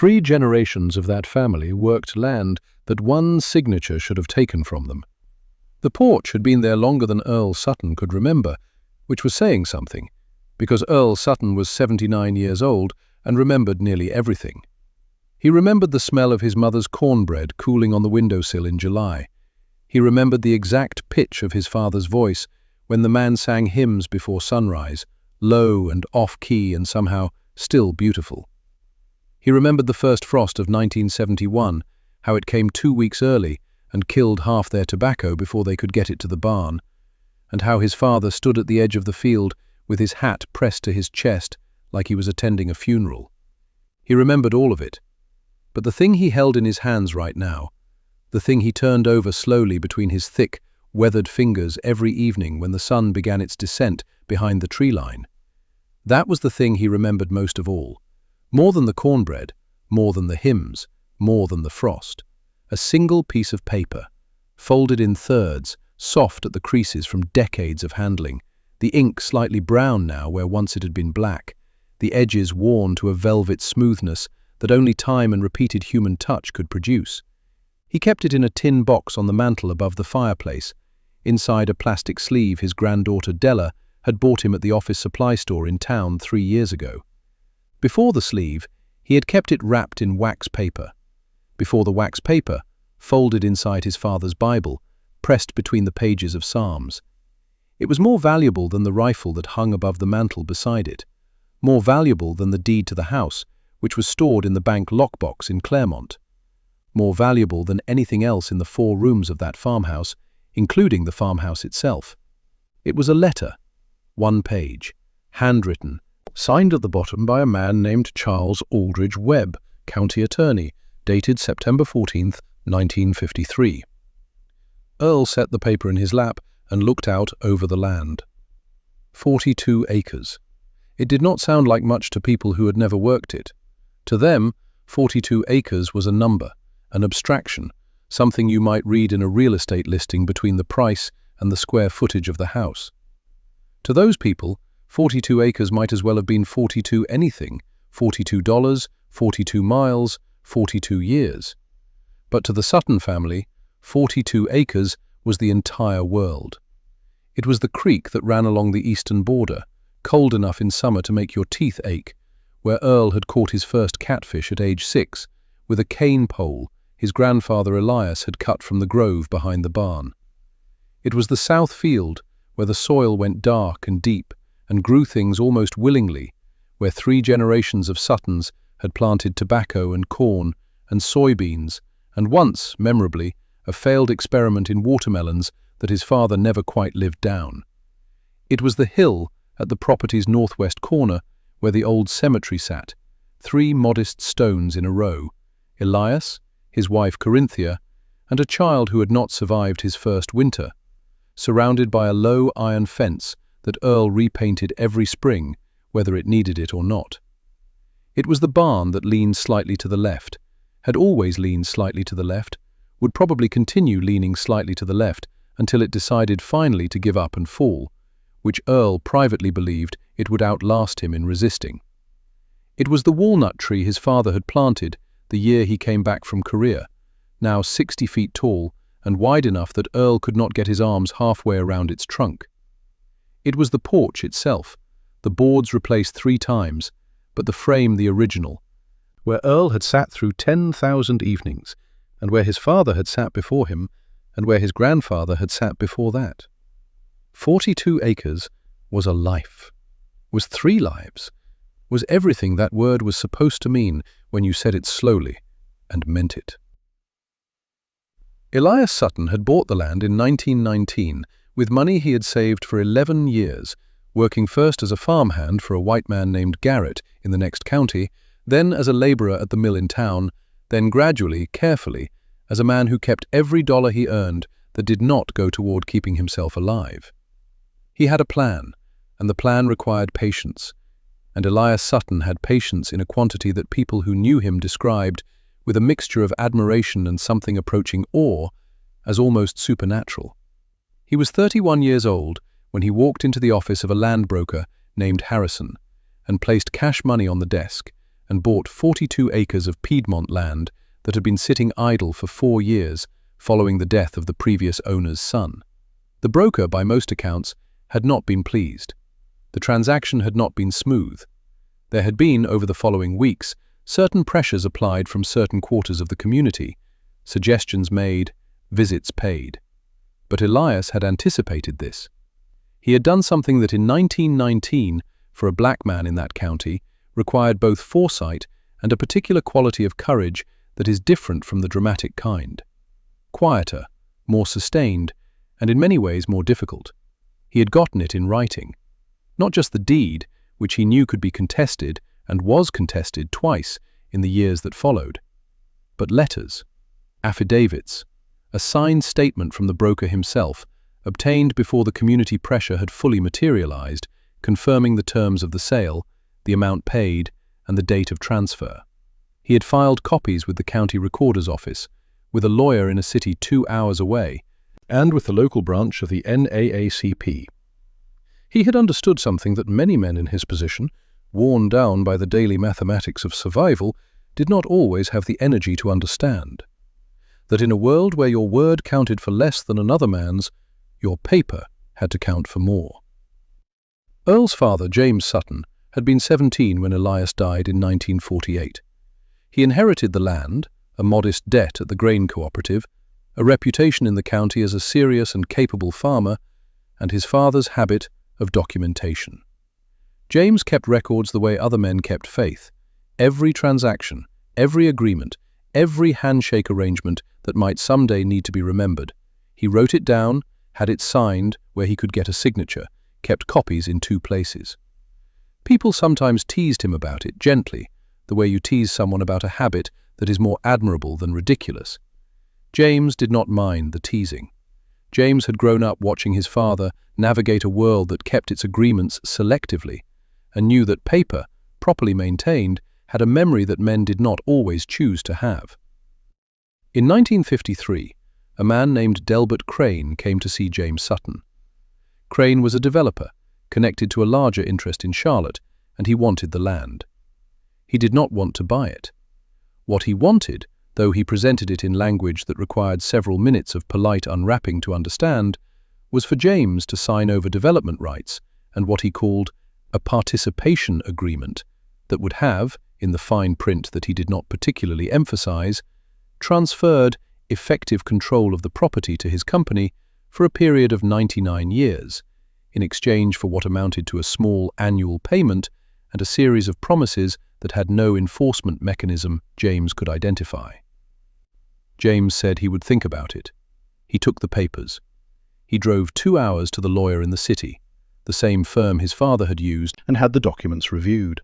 3 generations of that family worked land that one signature should have taken from them. The porch had been there longer than Earl Sutton could remember, which was saying something, because Earl Sutton was 79 years old and remembered nearly everything. He remembered the smell of his mother's cornbread cooling on the windowsill in July. He remembered the exact pitch of his father's voice when the man sang hymns before sunrise, low and off-key and somehow still beautiful. He remembered the first frost of 1971, how it came 2 weeks early and killed half their tobacco before they could get it to the barn, and how his father stood at the edge of the field with his hat pressed to his chest like he was attending a funeral. He remembered all of it. But the thing he held in his hands right now, the thing he turned over slowly between his thick, weathered fingers every evening when the sun began its descent behind the tree line, that was the thing he remembered most of all. More than the cornbread, more than the hymns, more than the frost. A single piece of paper, folded in thirds, soft at the creases from decades of handling, the ink slightly brown now where once it had been black, the edges worn to a velvet smoothness that only time and repeated human touch could produce. He kept it in a tin box on the mantle above the fireplace, inside a plastic sleeve his granddaughter Della had bought him at the office supply store in town 3 years ago. Before the sleeve, he had kept it wrapped in wax paper. Before the wax paper, folded inside his father's Bible, pressed between the pages of Psalms. It was more valuable than the rifle that hung above the mantle beside it, more valuable than the deed to the house, which was stored in the bank lockbox in Claremont, more valuable than anything else in the 4 rooms of that farmhouse, including the farmhouse itself. It was a letter, 1 page, handwritten, signed at the bottom by a man named Charles Aldridge Webb, county attorney, dated September 14th, 1953. Earl set the paper in his lap and looked out over the land. 42 acres. It did not sound like much to people who had never worked it. To them, 42 acres was a number, an abstraction, something you might read in a real estate listing between the price and the square footage of the house. To those people, 42 acres might as well have been 42 anything, $42, 42 miles, 42 years. But to the Sutton family, 42 acres was the entire world. It was the creek that ran along the eastern border, cold enough in summer to make your teeth ache, where Earl had caught his first catfish at age 6, with a cane pole his grandfather Elias had cut from the grove behind the barn. It was the south field, where the soil went dark and deep and grew things almost willingly, where 3 generations of Suttons had planted tobacco and corn and soybeans, and once, memorably, a failed experiment in watermelons that his father never quite lived down. It was the hill at the property's northwest corner where the old cemetery sat, 3 modest stones in a row, Elias, his wife Corinthia, and a child who had not survived his first winter, surrounded by a low iron fence that Earl repainted every spring, whether it needed it or not. It was the barn that leaned slightly to the left, had always leaned slightly to the left, would probably continue leaning slightly to the left until it decided finally to give up and fall, which Earl privately believed it would outlast him in resisting. It was the walnut tree his father had planted the year he came back from Korea, now 60 feet tall and wide enough that Earl could not get his arms halfway around its trunk. It was the porch itself, the boards replaced 3 times, but the frame the original, where Earl had sat through 10,000 evenings, and where his father had sat before him, and where his grandfather had sat before that. 42 acres was a life, was 3 lives, was everything that word was supposed to mean when you said it slowly and meant it. Elias Sutton had bought the land in 1919 with money he had saved for 11 years, working first as a farmhand for a white man named Garrett in the next county, then as a labourer at the mill in town, then gradually, carefully, as a man who kept every dollar he earned that did not go toward keeping himself alive. He had a plan, and the plan required patience, and Elias Sutton had patience in a quantity that people who knew him described, with a mixture of admiration and something approaching awe, as almost supernatural. He was 31 years old when he walked into the office of a land broker named Harrison and placed cash money on the desk and bought 42 acres of Piedmont land that had been sitting idle for 4 years following the death of the previous owner's son. The broker, by most accounts, had not been pleased. The transaction had not been smooth. There had been, over the following weeks, certain pressures applied from certain quarters of the community, suggestions made, visits paid. But Elias had anticipated this. He had done something that in 1919, for a black man in that county, required both foresight and a particular quality of courage that is different from the dramatic kind. Quieter, more sustained, and in many ways more difficult. He had gotten it in writing. Not just the deed, which he knew could be contested and was contested twice in the years that followed, but letters, affidavits, a signed statement from the broker himself, obtained before the community pressure had fully materialized, confirming the terms of the sale, the amount paid, and the date of transfer. He had filed copies with the county recorder's office, with a lawyer in a city 2 hours away, and with the local branch of the NAACP. He had understood something that many men in his position, worn down by the daily mathematics of survival, did not always have the energy to understand. That in a world where your word counted for less than another man's, your paper had to count for more. Earl's father, James Sutton, had been 17 when Elias died in 1948. He inherited the land, a modest debt at the grain cooperative, a reputation in the county as a serious and capable farmer, and his father's habit of documentation. James kept records the way other men kept faith. Every transaction, every agreement, every handshake arrangement that might someday need to be remembered. He wrote it down, had it signed where he could get a signature, kept copies in 2 places. People sometimes teased him about it, gently, the way you tease someone about a habit that is more admirable than ridiculous. James did not mind the teasing. James had grown up watching his father navigate a world that kept its agreements selectively, and knew that paper, properly maintained, had a memory that men did not always choose to have. In 1953, a man named Delbert Crane came to see James Sutton. Crane was a developer, connected to a larger interest in Charlotte, and he wanted the land. He did not want to buy it. What he wanted, though he presented it in language that required several minutes of polite unwrapping to understand, was for James to sign over development rights and what he called a participation agreement that would have, in the fine print that he did not particularly emphasize, transferred effective control of the property to his company for a period of 99 years, in exchange for what amounted to a small annual payment and a series of promises that had no enforcement mechanism James could identify. James said he would think about it. He took the papers. He drove 2 hours to the lawyer in the city, the same firm his father had used, and had the documents reviewed.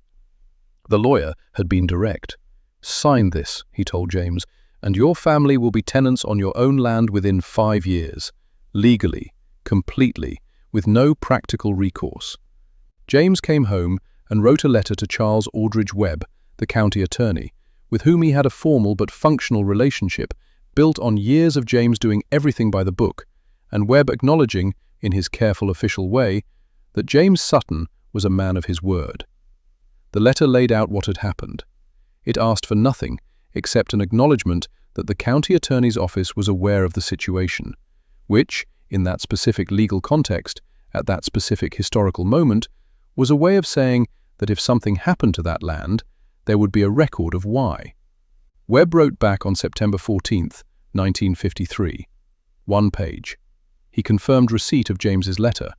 The lawyer had been direct. "Sign this," he told James, "and your family will be tenants on your own land within 5 years, legally, completely, with no practical recourse." James came home and wrote a letter to Charles Aldridge Webb, the county attorney, with whom he had a formal but functional relationship built on years of James doing everything by the book, and Webb acknowledging, in his careful official way, that James Sutton was a man of his word. The letter laid out what had happened. It asked for nothing except an acknowledgement that the county attorney's office was aware of the situation, which, in that specific legal context, at that specific historical moment, was a way of saying that if something happened to that land, there would be a record of why. Webb wrote back on September 14, 1953. 1 page. He confirmed receipt of James's letter.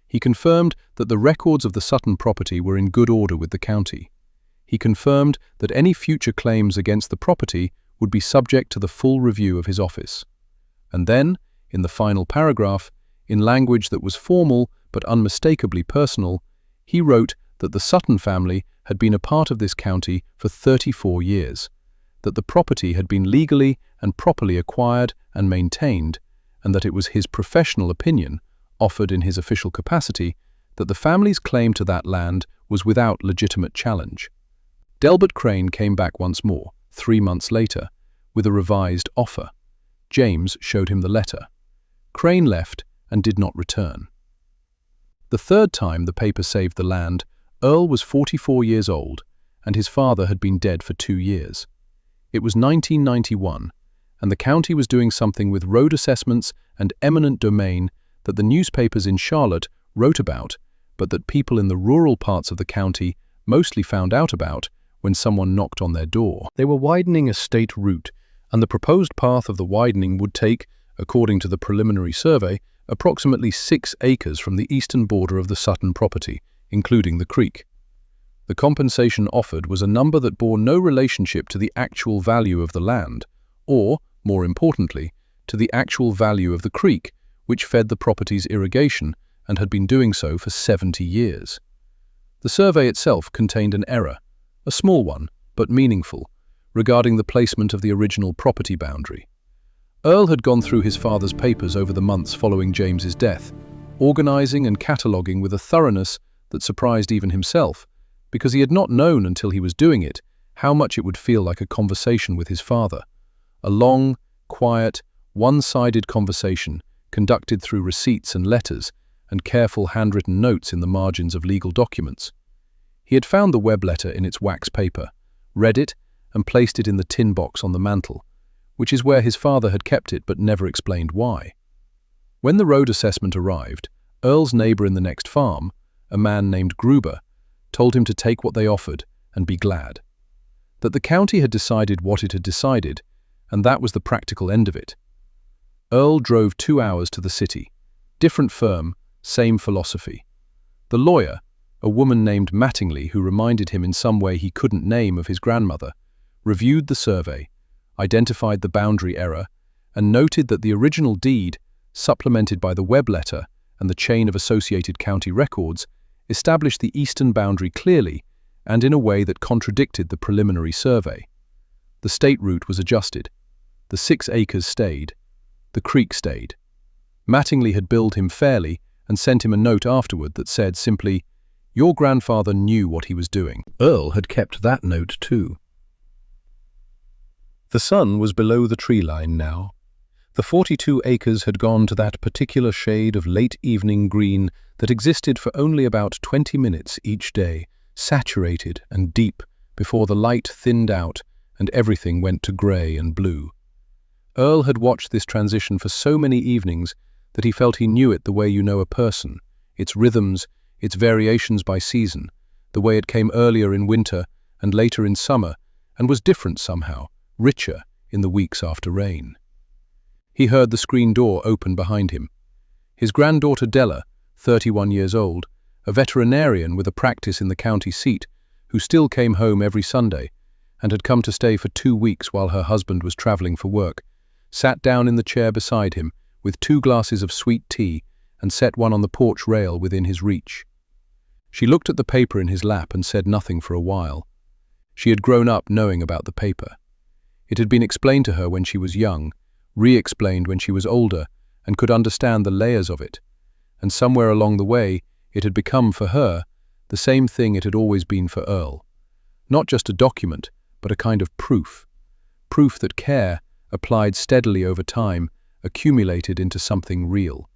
He confirmed that the records of the Sutton property were in good order with the county. He confirmed that any future claims against the property would be subject to the full review of his office. And then, in the final paragraph, in language that was formal but unmistakably personal, he wrote that the Sutton family had been a part of this county for 34 years, that the property had been legally and properly acquired and maintained, and that it was his professional opinion, offered in his official capacity, that the family's claim to that land was without legitimate challenge. Delbert Crane came back once more, 3 months later, with a revised offer. James showed him the letter. Crane left and did not return. The third time the paper saved the land, Earl was 44 years old, and his father had been dead for 2 years. It was 1991, and the county was doing something with road assessments and eminent domain that the newspapers in Charlotte wrote about, but that people in the rural parts of the county mostly found out about when someone knocked on their door. They were widening a state route, and the proposed path of the widening would take, according to the preliminary survey, approximately 6 acres from the eastern border of the Sutton property, including the creek. The compensation offered was a number that bore no relationship to the actual value of the land, or, more importantly, to the actual value of the creek, which fed the property's irrigation and had been doing so for 70 years. The survey itself contained an error, a small one, but meaningful, regarding the placement of the original property boundary. Earl had gone through his father's papers over the months following James's death, organizing and cataloguing with a thoroughness that surprised even himself, because he had not known until he was doing it how much it would feel like a conversation with his father. A long, quiet, one-sided conversation conducted through receipts and letters and careful handwritten notes in the margins of legal documents. He had found the web letter in its wax paper, read it, and placed it in the tin box on the mantle, which is where his father had kept it but never explained why. When the road assessment arrived, Earl's neighbor in the next farm, a man named Gruber, told him to take what they offered and be glad. That the county had decided what it had decided, and that was the practical end of it. Earl drove 2 hours to the city. Different firm, same philosophy. The lawyer, a woman named Mattingly who reminded him in some way he couldn't name of his grandmother, reviewed the survey, identified the boundary error, and noted that the original deed, supplemented by the web letter and the chain of associated county records, established the eastern boundary clearly and in a way that contradicted the preliminary survey. The state route was adjusted. The 6 acres stayed. The creek stayed. Mattingly had billed him fairly and sent him a note afterward that said simply, "Your grandfather knew what he was doing." Earl had kept that note too. The sun was below the tree line now. The 42 acres had gone to that particular shade of late evening green that existed for only about 20 minutes each day, saturated and deep before the light thinned out and everything went to grey and blue. Earl had watched this transition for so many evenings that he felt he knew it the way you know a person, its rhythms, its variations by season, the way it came earlier in winter and later in summer, and was different somehow, richer in the weeks after rain. He heard the screen door open behind him. His granddaughter Della, 31 years old, a veterinarian with a practice in the county seat, who still came home every Sunday and had come to stay for 2 weeks while her husband was traveling for work, sat down in the chair beside him with 2 glasses of sweet tea and set one on the porch rail within his reach. She looked at the paper in his lap and said nothing for a while. She had grown up knowing about the paper. It had been explained to her when she was young, re-explained when she was older, and could understand the layers of it. And somewhere along the way, it had become for her the same thing it had always been for Earl. Not just a document, but a kind of proof. Proof that care, applied steadily over time, accumulated into something real.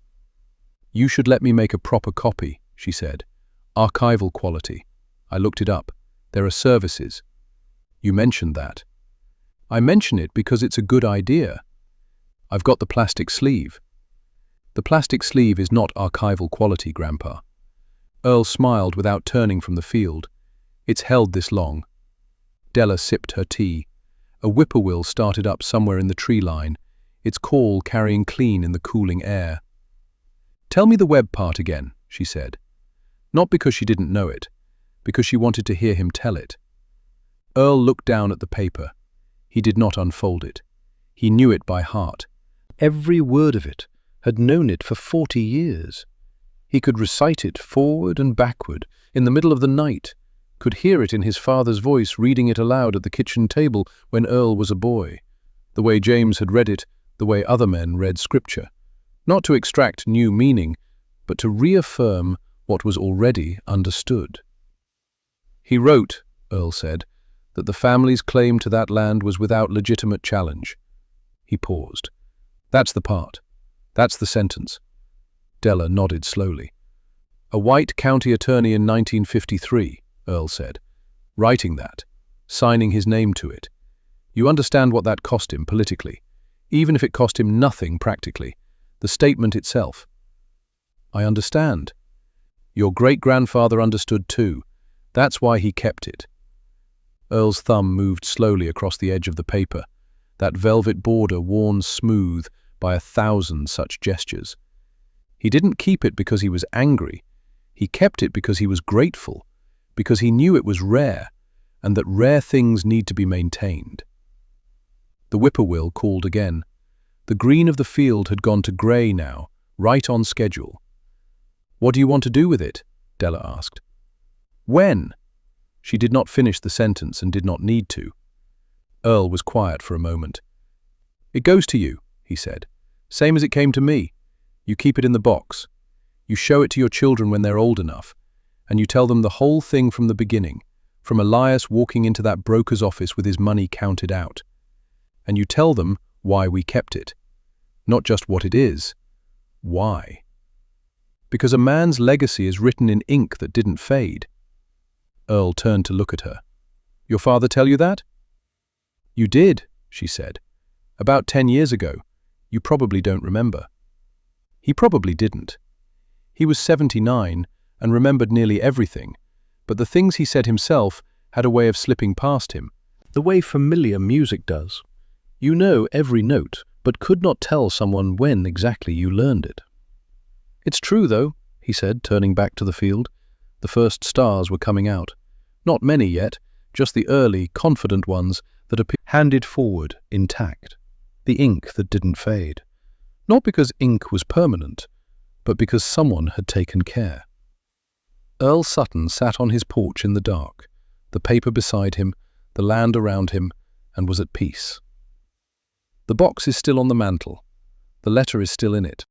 "You should let me make a proper copy," she said. "Archival quality. I looked it up. There are services." "You mentioned that." "I mention it because it's a good idea. I've got the plastic sleeve." "The plastic sleeve is not archival quality, Grandpa." Earl smiled without turning from the field. "It's held this long." Della sipped her tea. A whippoorwill started up somewhere in the tree line, its call carrying clean in the cooling air. "Tell me the web part again," she said. Not because she didn't know it, because she wanted to hear him tell it. Earl looked down at the paper. He did not unfold it. He knew it by heart. Every word of it, had known it for 40 years. He could recite it forward and backward, in the middle of the night, could hear it in his father's voice reading it aloud at the kitchen table when Earl was a boy, the way James had read it, the way other men read scripture, not to extract new meaning, but to reaffirm what was already understood. He wrote, Earl said, that the family's claim to that land was without legitimate challenge. He paused. "That's the part. That's the sentence." Della nodded slowly. "A white county attorney in 1953, Earl said. writing that, signing his name to it. You understand what that cost him politically, even if it cost him nothing practically, the statement itself. I understand. Your great-grandfather understood too. That's why he kept it. Earl's thumb moved slowly across the edge of the paper, that velvet border worn smooth by 1,000 such gestures. He didn't keep it because he was angry. He kept it because he was grateful, because he knew it was rare, and that rare things need to be maintained. The whippoorwill called again. The green of the field had gone to grey now, right on schedule. "What do you want to do with it?" Della asked. "When?" She did not finish the sentence and did not need to. Earl was quiet for a moment. "It goes to you," he said. "Same as it came to me. You keep it in the box. You show it to your children when they're old enough, and you tell them the whole thing from the beginning, from Elias walking into that broker's office with his money counted out. And you tell them why we kept it. Not just what it is. Why? Because a man's legacy is written in ink that didn't fade." Earl turned to look at her. "Your father tell you that?" "You did," she said. "About 10 years ago. You probably don't remember." He probably didn't. He was 79 and remembered nearly everything, but the things he said himself had a way of slipping past him, the way familiar music does. You know every note, but could not tell someone when exactly you learned it. "It's true, though," he said, turning back to the field. The first stars were coming out. Not many yet, just the early, confident ones that appeared handed forward, intact. The ink that didn't fade. Not because ink was permanent, but because someone had taken care. Earl Sutton sat on his porch in the dark, the paper beside him, the land around him, and was at peace. The box is still on the mantle. The letter is still in it.